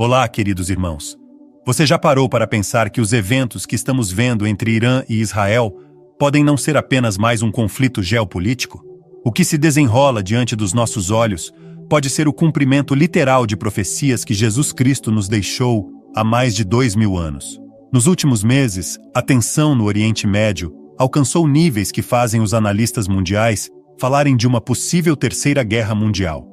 Olá, queridos irmãos. Você já parou para pensar que os eventos que estamos vendo entre Irã e Israel podem não ser apenas mais um conflito geopolítico? O que se desenrola diante dos nossos olhos pode ser o cumprimento literal de profecias que Jesus Cristo nos deixou há mais de 2000 anos. Nos últimos meses, a tensão no Oriente Médio alcançou níveis que fazem os analistas mundiais falarem de uma possível terceira guerra mundial.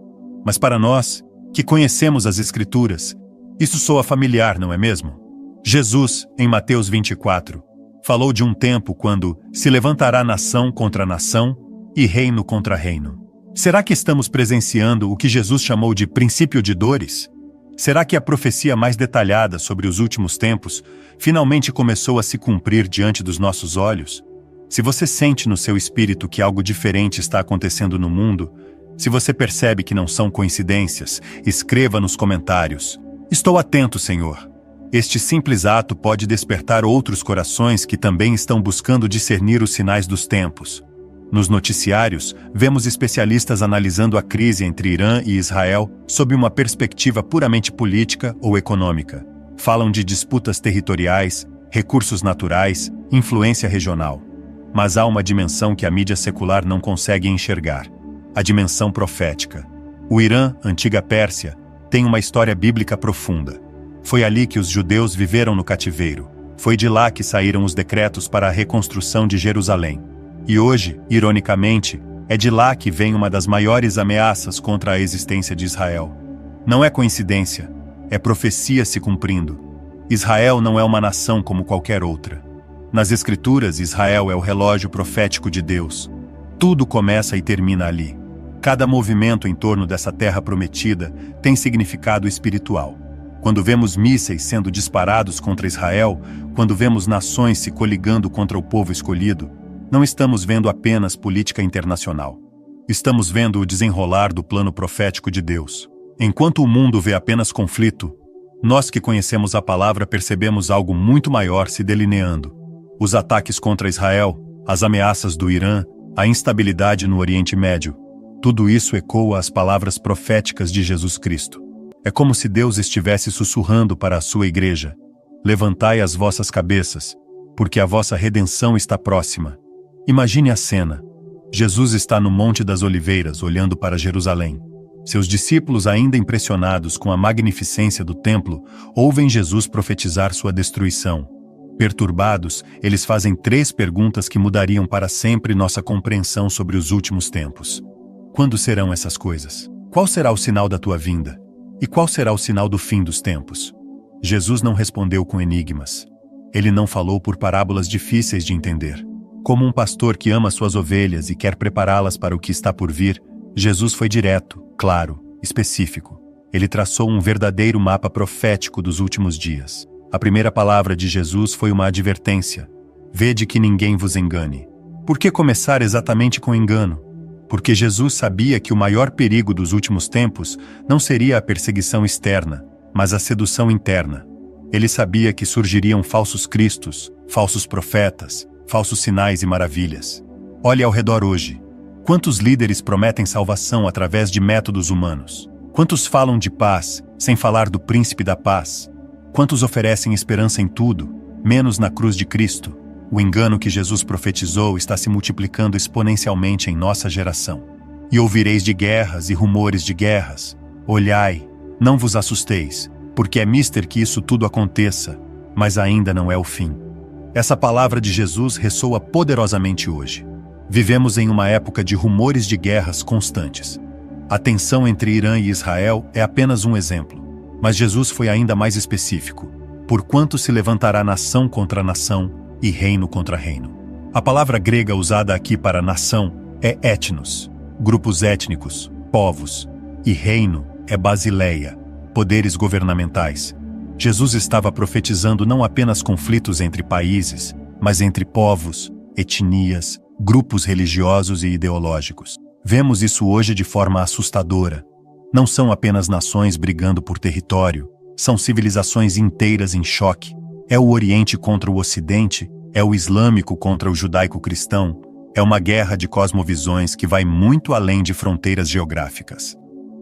Mas para nós, que conhecemos as Escrituras, isso soa familiar, não é mesmo? Jesus, em Mateus 24, falou de um tempo quando se levantará nação contra nação e reino contra reino. Será que estamos presenciando o que Jesus chamou de princípio de dores? Será que a profecia mais detalhada sobre os últimos tempos finalmente começou a se cumprir diante dos nossos olhos? Se você sente no seu espírito que algo diferente está acontecendo no mundo, se você percebe que não são coincidências, escreva nos comentários: "Estou atento, Senhor." Este simples ato pode despertar outros corações que também estão buscando discernir os sinais dos tempos. Nos noticiários, vemos especialistas analisando a crise entre Irã e Israel sob uma perspectiva puramente política ou econômica. Falam de disputas territoriais, recursos naturais, influência regional. Mas há uma dimensão que a mídia secular não consegue enxergar: a dimensão profética. O Irã, antiga Pérsia, tem uma história bíblica profunda. Foi ali que os judeus viveram no cativeiro. Foi de lá que saíram os decretos para a reconstrução de Jerusalém. E hoje, ironicamente, é de lá que vem uma das maiores ameaças contra a existência de Israel. Não é coincidência, é profecia se cumprindo. Israel não é uma nação como qualquer outra. Nas Escrituras, Israel é o relógio profético de Deus. Tudo começa e termina ali. Cada movimento em torno dessa terra prometida tem significado espiritual. Quando vemos mísseis sendo disparados contra Israel, quando vemos nações se coligando contra o povo escolhido, não estamos vendo apenas política internacional. Estamos vendo o desenrolar do plano profético de Deus. Enquanto o mundo vê apenas conflito, nós que conhecemos a palavra percebemos algo muito maior se delineando. Os ataques contra Israel, as ameaças do Irã, a instabilidade no Oriente Médio, tudo isso ecoa as palavras proféticas de Jesus Cristo. É como se Deus estivesse sussurrando para a sua igreja: "Levantai as vossas cabeças, porque a vossa redenção está próxima." Imagine a cena. Jesus está no Monte das Oliveiras, olhando para Jerusalém. Seus discípulos, ainda impressionados com a magnificência do templo, ouvem Jesus profetizar sua destruição. Perturbados, eles fazem 3 perguntas que mudariam para sempre nossa compreensão sobre os últimos tempos. Quando serão essas coisas? Qual será o sinal da tua vinda? E qual será o sinal do fim dos tempos? Jesus não respondeu com enigmas. Ele não falou por parábolas difíceis de entender. Como um pastor que ama suas ovelhas e quer prepará-las para o que está por vir, Jesus foi direto, claro, específico. Ele traçou um verdadeiro mapa profético dos últimos dias. A primeira palavra de Jesus foi uma advertência: "Vede que ninguém vos engane." Por que começar exatamente com engano? Porque Jesus sabia que o maior perigo dos últimos tempos não seria a perseguição externa, mas a sedução interna. Ele sabia que surgiriam falsos cristos, falsos profetas, falsos sinais e maravilhas. Olhe ao redor hoje. Quantos líderes prometem salvação através de métodos humanos? Quantos falam de paz, sem falar do príncipe da paz? Quantos oferecem esperança em tudo, menos na cruz de Cristo? O engano que Jesus profetizou está se multiplicando exponencialmente em nossa geração. "E ouvireis de guerras e rumores de guerras. Olhai, não vos assusteis, porque é mister que isso tudo aconteça, mas ainda não é o fim." Essa palavra de Jesus ressoa poderosamente hoje. Vivemos em uma época de rumores de guerras constantes. A tensão entre Irã e Israel é apenas um exemplo, mas Jesus foi ainda mais específico: "Porquanto se levantará nação contra nação e reino contra reino." A palavra grega usada aqui para nação é etnos, grupos étnicos, povos, e reino é basileia, poderes governamentais. Jesus estava profetizando não apenas conflitos entre países, mas entre povos, etnias, grupos religiosos e ideológicos. Vemos isso hoje de forma assustadora. Não são apenas nações brigando por território, são civilizações inteiras em choque. É o Oriente contra o Ocidente, é o islâmico contra o judaico-cristão, é uma guerra de cosmovisões que vai muito além de fronteiras geográficas.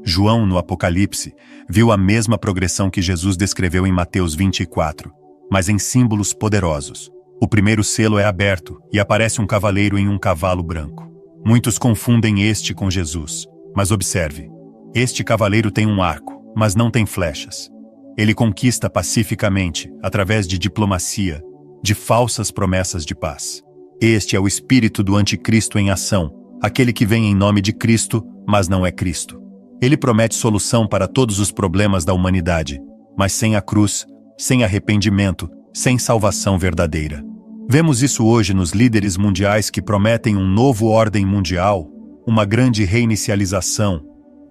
João, no Apocalipse, viu a mesma progressão que Jesus descreveu em Mateus 24, mas em símbolos poderosos. O primeiro selo é aberto e aparece um cavaleiro em um cavalo branco. Muitos confundem este com Jesus, mas observe, este cavaleiro tem um arco, mas não tem flechas. Ele conquista pacificamente, através de diplomacia, de falsas promessas de paz. Este é o espírito do anticristo em ação, aquele que vem em nome de Cristo, mas não é Cristo. Ele promete solução para todos os problemas da humanidade, mas sem a cruz, sem arrependimento, sem salvação verdadeira. Vemos isso hoje nos líderes mundiais que prometem um novo ordem mundial, uma grande reinicialização,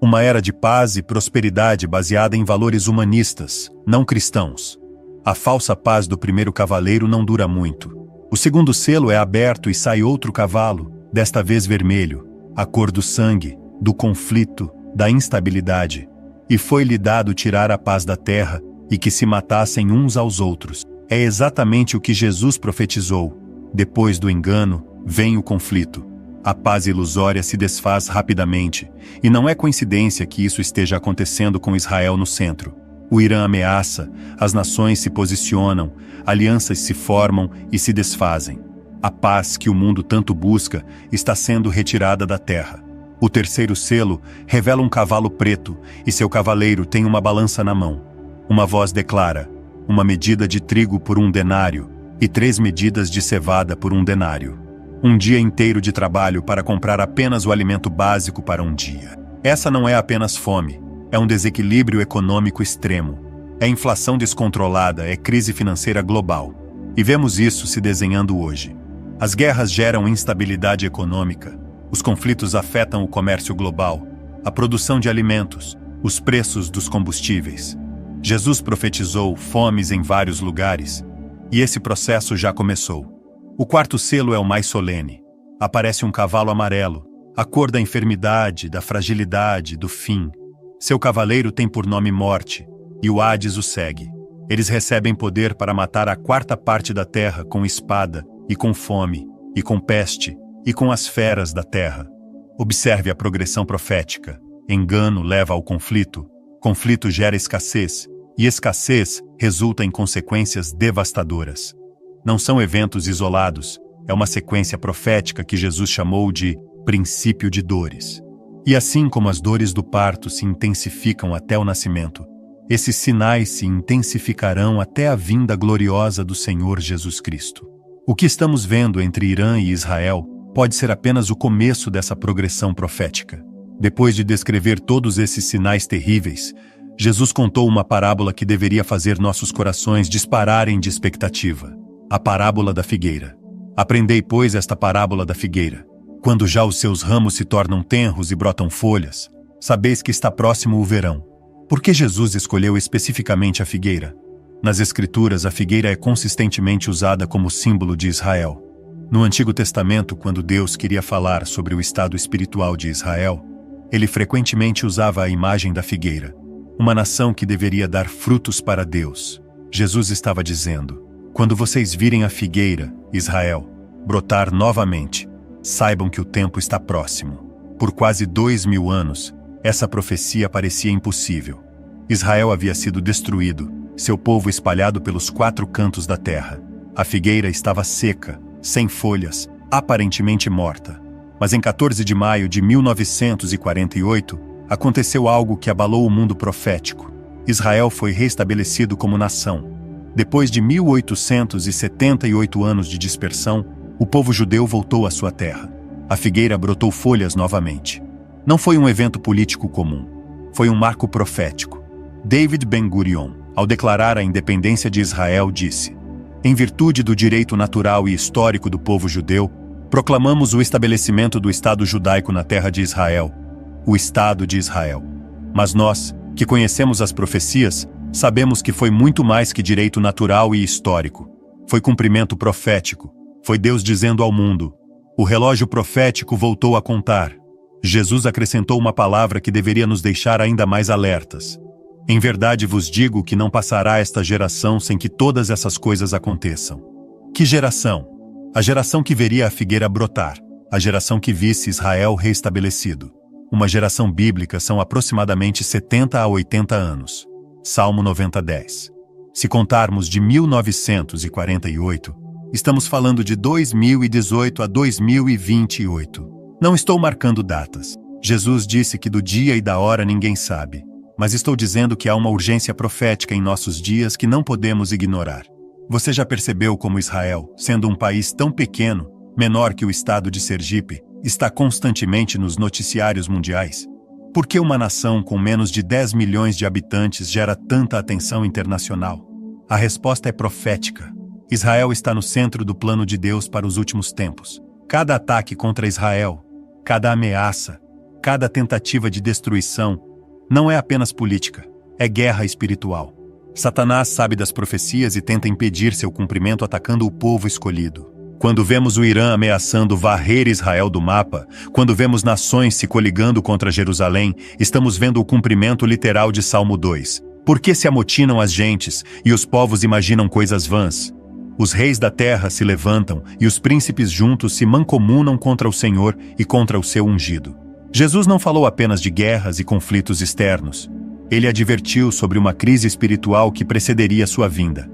uma era de paz e prosperidade baseada em valores humanistas, não cristãos. A falsa paz do primeiro cavaleiro não dura muito. O segundo selo é aberto e sai outro cavalo, desta vez vermelho, a cor do sangue, do conflito, da instabilidade. E foi-lhe dado tirar a paz da terra e que se matassem uns aos outros. É exatamente o que Jesus profetizou. Depois do engano, vem o conflito. A paz ilusória se desfaz rapidamente, e não é coincidência que isso esteja acontecendo com Israel no centro. O Irã ameaça, as nações se posicionam, alianças se formam e se desfazem. A paz que o mundo tanto busca está sendo retirada da terra. O terceiro selo revela um cavalo preto e seu cavaleiro tem uma balança na mão. Uma voz declara: uma medida de trigo por 1 denário e 3 medidas de cevada por 1 denário. Um dia inteiro de trabalho para comprar apenas o alimento básico para um dia. Essa não é apenas fome, é um desequilíbrio econômico extremo. É inflação descontrolada, é crise financeira global. E vemos isso se desenhando hoje. As guerras geram instabilidade econômica, os conflitos afetam o comércio global, a produção de alimentos, os preços dos combustíveis. Jesus profetizou fomes em vários lugares, e esse processo já começou. O quarto selo é o mais solene. Aparece um cavalo amarelo, a cor da enfermidade, da fragilidade, do fim. Seu cavaleiro tem por nome Morte, e o Hades o segue. Eles recebem poder para matar a quarta parte da terra com espada, e com fome, e com peste, e com as feras da terra. Observe a progressão profética. Engano leva ao conflito, conflito gera escassez, e escassez resulta em consequências devastadoras. Não são eventos isolados, é uma sequência profética que Jesus chamou de princípio de dores. E assim como as dores do parto se intensificam até o nascimento, esses sinais se intensificarão até a vinda gloriosa do Senhor Jesus Cristo. O que estamos vendo entre Irã e Israel pode ser apenas o começo dessa progressão profética. Depois de descrever todos esses sinais terríveis, Jesus contou uma parábola que deveria fazer nossos corações dispararem de expectativa. A parábola da figueira. Aprendei, pois, esta parábola da figueira. Quando já os seus ramos se tornam tenros e brotam folhas, sabeis que está próximo o verão. Por que Jesus escolheu especificamente a figueira? Nas Escrituras, a figueira é consistentemente usada como símbolo de Israel. No Antigo Testamento, quando Deus queria falar sobre o estado espiritual de Israel, ele frequentemente usava a imagem da figueira, uma nação que deveria dar frutos para Deus. Jesus estava dizendo: quando vocês virem a figueira, Israel, brotar novamente, saibam que o tempo está próximo. Por quase 2000 anos, essa profecia parecia impossível. Israel havia sido destruído, seu povo espalhado pelos 4 cantos da terra. A figueira estava seca, sem folhas, aparentemente morta. Mas em 14 de maio de 1948, aconteceu algo que abalou o mundo profético. Israel foi restabelecido como nação. Depois de 1878 anos de dispersão, o povo judeu voltou à sua terra. A figueira brotou folhas novamente. Não foi um evento político comum. Foi um marco profético. David Ben-Gurion, ao declarar a independência de Israel, disse: em virtude do direito natural e histórico do povo judeu, proclamamos o estabelecimento do Estado judaico na terra de Israel, o Estado de Israel. Mas nós, que conhecemos as profecias, sabemos que foi muito mais que direito natural e histórico. Foi cumprimento profético. Foi Deus dizendo ao mundo: o relógio profético voltou a contar. Jesus acrescentou uma palavra que deveria nos deixar ainda mais alertas. Em verdade vos digo que não passará esta geração sem que todas essas coisas aconteçam. Que geração? A geração que veria a figueira brotar, a geração que visse Israel restabelecido. Uma geração bíblica são aproximadamente 70 a 80 anos. Salmo 90:10. Se contarmos de 1948, estamos falando de 2018 a 2028. Não estou marcando datas. Jesus disse que do dia e da hora ninguém sabe. Mas estou dizendo que há uma urgência profética em nossos dias que não podemos ignorar. Você já percebeu como Israel, sendo um país tão pequeno, menor que o estado de Sergipe, está constantemente nos noticiários mundiais? Por que uma nação com menos de 10 milhões de habitantes gera tanta atenção internacional? A resposta é profética. Israel está no centro do plano de Deus para os últimos tempos. Cada ataque contra Israel, cada ameaça, cada tentativa de destruição, não é apenas política, é guerra espiritual. Satanás sabe das profecias e tenta impedir seu cumprimento atacando o povo escolhido. Quando vemos o Irã ameaçando varrer Israel do mapa, quando vemos nações se coligando contra Jerusalém, estamos vendo o cumprimento literal de Salmo 2. Por que se amotinam as gentes e os povos imaginam coisas vãs? Os reis da terra se levantam e os príncipes juntos se mancomunam contra o Senhor e contra o seu ungido. Jesus não falou apenas de guerras e conflitos externos. Ele advertiu sobre uma crise espiritual que precederia sua vinda.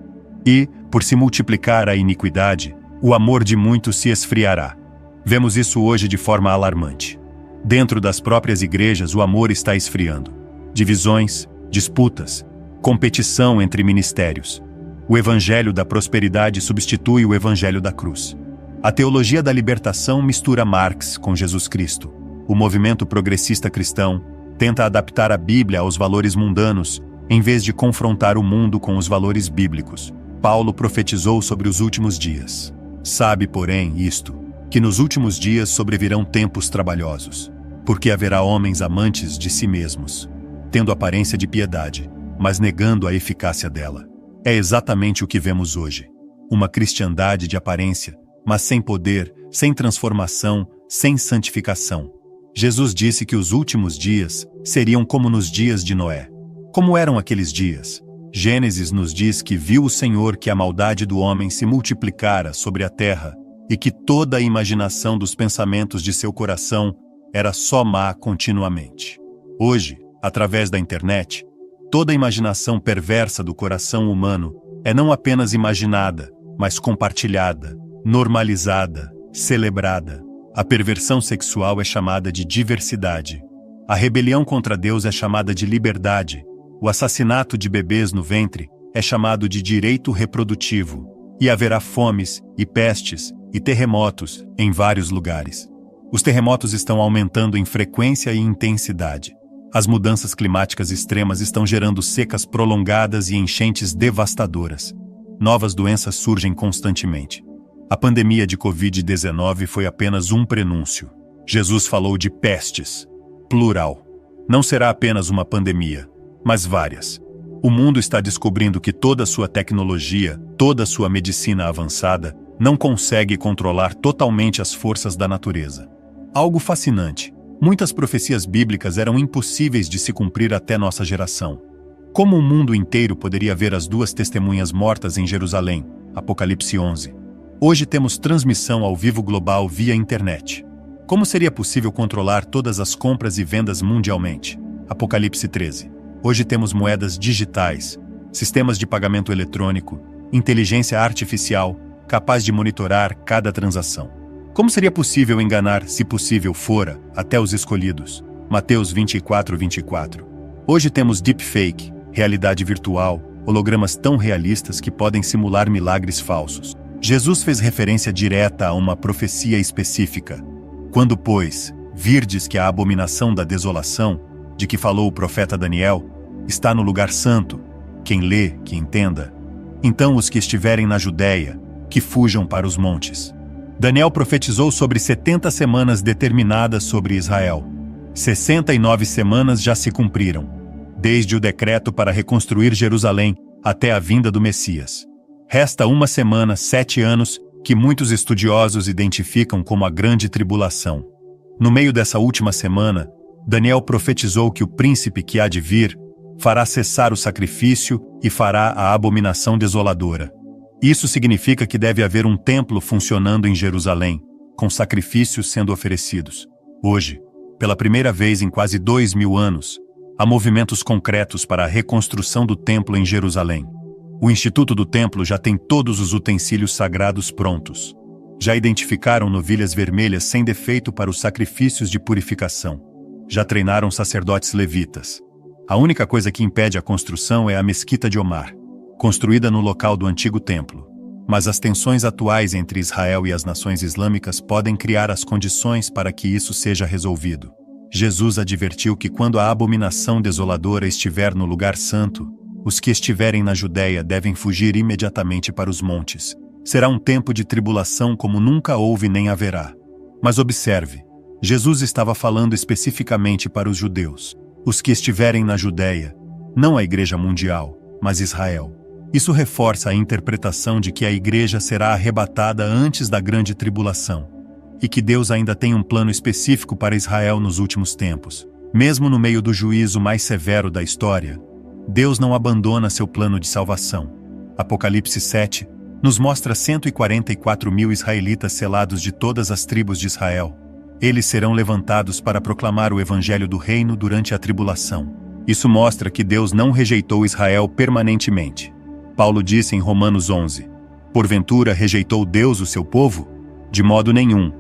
E, por se multiplicar a iniquidade, o amor de muitos se esfriará. Vemos isso hoje de forma alarmante. Dentro das próprias igrejas, o amor está esfriando. Divisões, disputas, competição entre ministérios. O evangelho da prosperidade substitui o evangelho da cruz. A teologia da libertação mistura Marx com Jesus Cristo. O movimento progressista cristão tenta adaptar a Bíblia aos valores mundanos, em vez de confrontar o mundo com os valores bíblicos. Paulo profetizou sobre os últimos dias. Sabe, porém, isto, que nos últimos dias sobrevirão tempos trabalhosos, porque haverá homens amantes de si mesmos, tendo aparência de piedade, mas negando a eficácia dela. É exatamente o que vemos hoje. Uma cristandade de aparência, mas sem poder, sem transformação, sem santificação. Jesus disse que os últimos dias seriam como nos dias de Noé. Como eram aqueles dias? Gênesis nos diz que viu o Senhor que a maldade do homem se multiplicara sobre a terra e que toda a imaginação dos pensamentos de seu coração era só má continuamente. Hoje, através da internet, toda a imaginação perversa do coração humano é não apenas imaginada, mas compartilhada, normalizada, celebrada. A perversão sexual é chamada de diversidade. A rebelião contra Deus é chamada de liberdade. O assassinato de bebês no ventre é chamado de direito reprodutivo. E haverá fomes, e pestes, e terremotos em vários lugares. Os terremotos estão aumentando em frequência e intensidade. As mudanças climáticas extremas estão gerando secas prolongadas e enchentes devastadoras. Novas doenças surgem constantemente. A pandemia de Covid-19 foi apenas um prenúncio. Jesus falou de pestes, plural. Não será apenas uma pandemia, mas várias. O mundo está descobrindo que toda a sua tecnologia, toda a sua medicina avançada, não consegue controlar totalmente as forças da natureza. Algo fascinante. Muitas profecias bíblicas eram impossíveis de se cumprir até nossa geração. Como o mundo inteiro poderia ver as duas testemunhas mortas em Jerusalém? Apocalipse 11. Hoje temos transmissão ao vivo global via internet. Como seria possível controlar todas as compras e vendas mundialmente? Apocalipse 13. Hoje temos moedas digitais, sistemas de pagamento eletrônico, inteligência artificial, capaz de monitorar cada transação. Como seria possível enganar, se possível fora, até os escolhidos? Mateus 24:24. Hoje temos deepfake, realidade virtual, hologramas tão realistas que podem simular milagres falsos. Jesus fez referência direta a uma profecia específica. Quando, pois, virdes que a abominação da desolação, de que falou o profeta Daniel, está no lugar santo, quem lê, que entenda. Então os que estiverem na Judéia, que fujam para os montes. Daniel profetizou sobre 70 semanas determinadas sobre Israel. 69 semanas já se cumpriram, desde o decreto para reconstruir Jerusalém até a vinda do Messias. Resta uma semana, 7 anos, que muitos estudiosos identificam como a Grande Tribulação. No meio dessa última semana, Daniel profetizou que o príncipe que há de vir fará cessar o sacrifício e fará a abominação desoladora. Isso significa que deve haver um templo funcionando em Jerusalém, com sacrifícios sendo oferecidos. Hoje, Pela primeira vez em quase 2000 anos, há movimentos concretos para a reconstrução do templo em Jerusalém. O Instituto do Templo já tem todos os utensílios sagrados prontos. Já identificaram novilhas vermelhas sem defeito para os sacrifícios de purificação. Já treinaram sacerdotes levitas. A única coisa que impede a construção é a Mesquita de Omar, construída no local do antigo templo. Mas as tensões atuais entre Israel e as nações islâmicas podem criar as condições para que isso seja resolvido. Jesus advertiu que quando a abominação desoladora estiver no lugar santo, os que estiverem na Judéia devem fugir imediatamente para os montes. Será um tempo de tribulação como nunca houve nem haverá. Mas observe, Jesus estava falando especificamente para os judeus, os que estiverem na Judéia, não a Igreja Mundial, mas Israel. Isso reforça a interpretação de que a Igreja será arrebatada antes da grande tribulação, e que Deus ainda tem um plano específico para Israel nos últimos tempos. Mesmo no meio do juízo mais severo da história, Deus não abandona seu plano de salvação. Apocalipse 7 nos mostra 144 mil israelitas selados de todas as tribos de Israel. Eles serão levantados para proclamar o evangelho do reino durante a tribulação. Isso mostra que Deus não rejeitou Israel permanentemente. Paulo disse em Romanos 11, porventura rejeitou Deus o seu povo? De modo nenhum.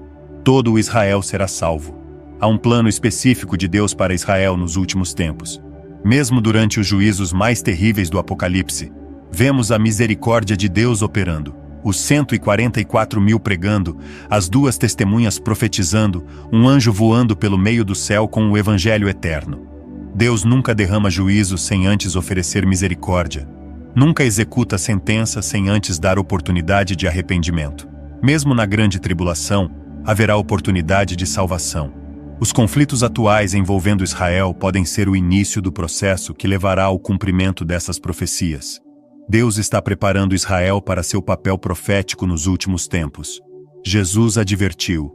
Todo o Israel será salvo. Há um plano específico de Deus para Israel nos últimos tempos. Mesmo durante os juízos mais terríveis do Apocalipse, vemos a misericórdia de Deus operando. Os 144 mil pregando, as 2 testemunhas profetizando, um anjo voando pelo meio do céu com o evangelho eterno. Deus nunca derrama juízo sem antes oferecer misericórdia. Nunca executa sentença sem antes dar oportunidade de arrependimento. Mesmo na grande tribulação, haverá oportunidade de salvação. Os conflitos atuais envolvendo Israel podem ser o início do processo que levará ao cumprimento dessas profecias. Deus está preparando Israel para seu papel profético nos últimos tempos. Jesus advertiu,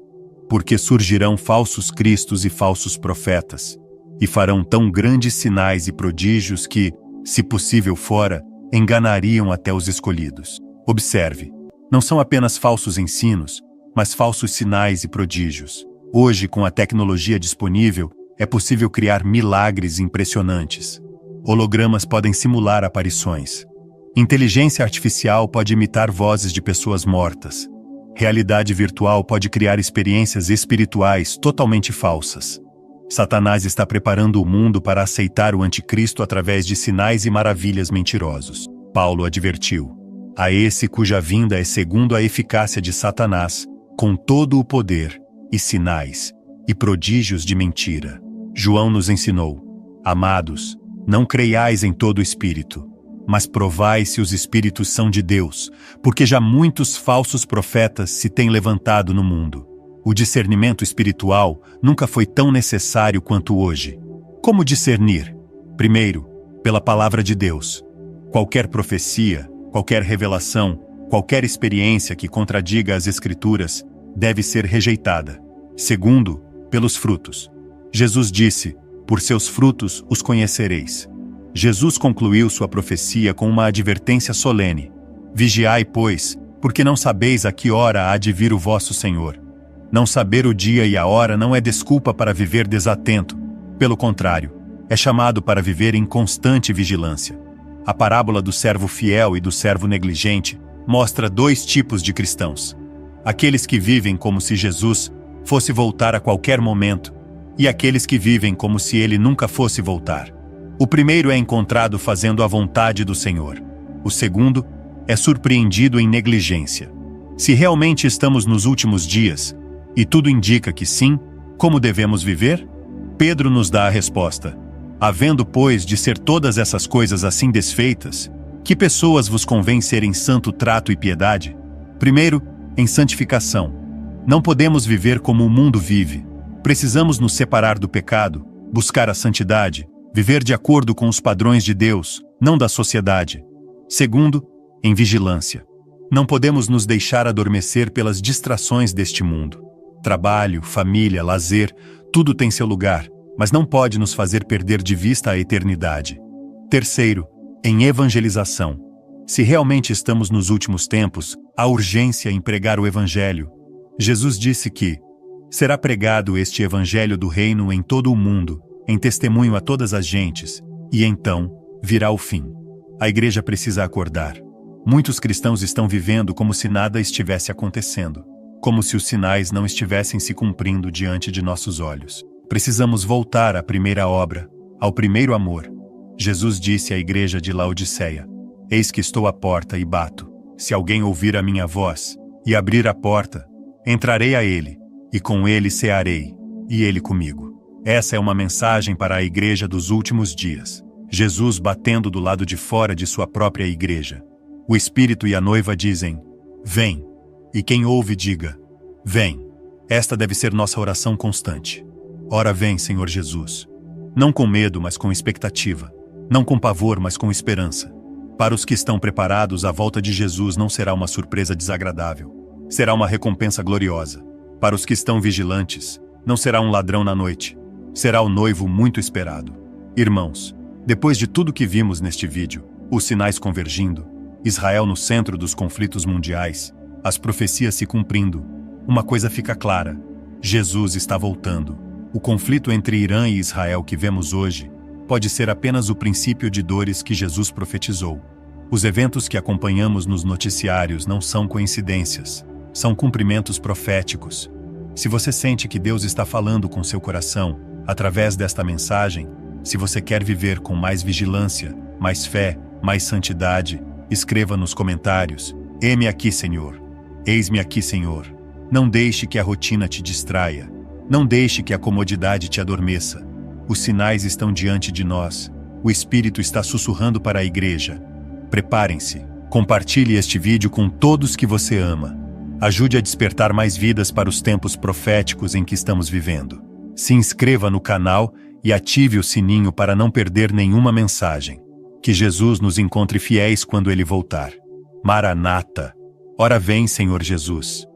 porque surgirão falsos cristos e falsos profetas, e farão tão grandes sinais e prodígios que, se possível fora, enganariam até os escolhidos. Observe, não são apenas falsos ensinos, mas falsos sinais e prodígios. Hoje, com a tecnologia disponível, é possível criar milagres impressionantes. Hologramas podem simular aparições. Inteligência artificial pode imitar vozes de pessoas mortas. Realidade virtual pode criar experiências espirituais totalmente falsas. Satanás está preparando o mundo para aceitar o anticristo através de sinais e maravilhas mentirosos. Paulo advertiu: a esse cuja vinda é segundo a eficácia de Satanás, com todo o poder, e sinais, e prodígios de mentira. João nos ensinou: amados, não creiais em todo espírito, mas provai se os espíritos são de Deus, porque já muitos falsos profetas se têm levantado no mundo. O discernimento espiritual nunca foi tão necessário quanto hoje. Como discernir? Primeiro, pela palavra de Deus. Qualquer profecia, qualquer revelação, qualquer experiência que contradiga as Escrituras deve ser rejeitada. Segundo, pelos frutos. Jesus disse: por seus frutos os conhecereis. Jesus concluiu sua profecia com uma advertência solene: vigiai, pois, porque não sabeis a que hora há de vir o vosso Senhor. Não saber o dia e a hora não é desculpa para viver desatento. Pelo contrário, é chamado para viver em constante vigilância. A parábola do servo fiel e do servo negligente mostra 2 tipos de cristãos: aqueles que vivem como se Jesus fosse voltar a qualquer momento, e aqueles que vivem como se ele nunca fosse voltar. O primeiro é encontrado fazendo a vontade do Senhor. O segundo é surpreendido em negligência. Se realmente estamos nos últimos dias, e tudo indica que sim, como devemos viver? Pedro nos dá a resposta: havendo, pois, de ser todas essas coisas assim desfeitas, que pessoas vos convém ser em santo trato e piedade? Primeiro, em santificação. Não podemos viver como o mundo vive. Precisamos nos separar do pecado, buscar a santidade, viver de acordo com os padrões de Deus, não da sociedade. Segundo, em vigilância. Não podemos nos deixar adormecer pelas distrações deste mundo. Trabalho, família, lazer, tudo tem seu lugar, mas não pode nos fazer perder de vista a eternidade. Terceiro, em evangelização. Se realmente estamos nos últimos tempos, há urgência em pregar o Evangelho. Jesus disse que, Será pregado este evangelho do reino em todo o mundo, em testemunho a todas as gentes, e então virá o fim. A igreja precisa acordar. Muitos cristãos estão vivendo como se nada estivesse acontecendo, como se os sinais não estivessem se cumprindo diante de nossos olhos. Precisamos voltar à primeira obra, ao primeiro amor. Jesus disse à igreja de Laodiceia: Eis que estou à porta e bato. Se alguém ouvir a minha voz e abrir a porta, entrarei a ele, e com ele cearei, e ele comigo. Essa é uma mensagem para a igreja dos últimos dias. Jesus batendo do lado de fora de sua própria igreja. O Espírito e a noiva dizem: Vem. E quem ouve diga: Vem. Esta deve ser nossa oração constante. Ora vem, Senhor Jesus. Não com medo, mas com expectativa. Não com pavor, mas com esperança. Para os que estão preparados, a volta de Jesus não será uma surpresa desagradável. Será uma recompensa gloriosa. Para os que estão vigilantes, não será um ladrão na noite. Será o noivo muito esperado. Irmãos, depois de tudo que vimos neste vídeo, os sinais convergindo, Israel no centro dos conflitos mundiais, as profecias se cumprindo, uma coisa fica clara: Jesus está voltando. O conflito entre Irã e Israel que vemos hoje pode ser apenas o princípio de dores que Jesus profetizou. Os eventos que acompanhamos nos noticiários não são coincidências, são cumprimentos proféticos. Se você sente que Deus está falando com seu coração, através desta mensagem, se você quer viver com mais vigilância, mais fé, mais santidade, escreva nos comentários: Eis-me aqui, Senhor. Eis-me aqui, Senhor. Não deixe que a rotina te distraia. Não deixe que a comodidade te adormeça. Os sinais estão diante de nós. O Espírito está sussurrando para a igreja. Preparem-se. Compartilhe este vídeo com todos que você ama. Ajude a despertar mais vidas para os tempos proféticos em que estamos vivendo. Se inscreva no canal e ative o sininho para não perder nenhuma mensagem. Que Jesus nos encontre fiéis quando Ele voltar. Maranata! Ora vem, Senhor Jesus.